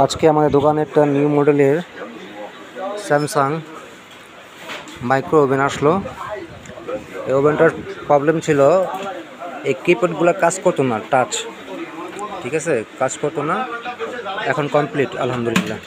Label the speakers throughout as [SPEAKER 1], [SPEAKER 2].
[SPEAKER 1] আজকে আমাদের দোকানে একটা নিউ মডেলের স্যামসাং মাইক্রো ওভেন আসলো। এই ওভেনটার প্রবলেম ছিল এই কিপ্যাডগুলো কাজ করতো না, টাচ ঠিক আছে কাজ করতো না, এখন কমপ্লিট আলহামদুলিল্লাহ।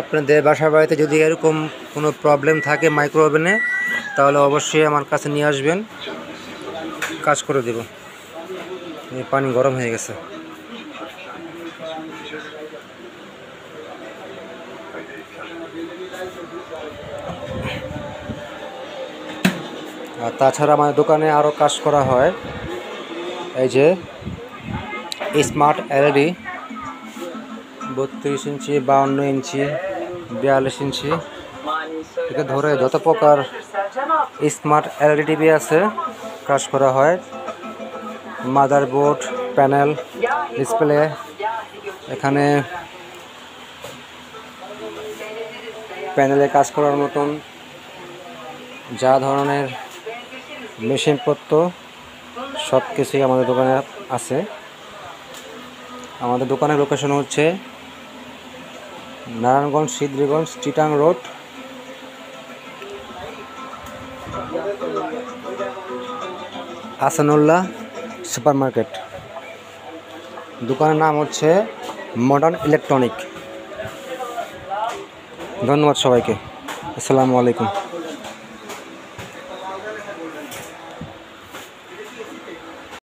[SPEAKER 1] আপনাদের বাসা বাড়িতে যদি এরকম কোনো প্রবলেম থাকে মাইক্রো ওভেনে, তাহলে অবশ্যই আমার কাছে নিয়ে আসবেন, কাজ করে দেব। পানি গরম হয়ে গেছে। আর তাছাড়া আমাদের দোকানে আরও কাজ করা হয়, এই যে স্মার্ট এলইডি 32 ইঞ্চি, 52 ইঞ্চি, 42 ইঞ্চি থেকে ধরে যত প্রকার স্মার্ট এলইডি টিভি আছে কাজ করা হয়। মাদারবোর্ড, প্যানেল, ডিসপ্লে, এখানে প্যানেলে কাজ করার মতন যা ধরনের মেশিনপত্র সব কিছুই আমাদের দোকানে আছে। আমাদের দোকানের লোকেশন হচ্ছে Narayanganj Siddhirganj Chittagong road, Ahsanullah super market. দোকানের নাম হচ্ছে মডার্ন ইলেকট্রনিক। ধন্যবাদ সবাইকে। আসসালামু আলাইকুম।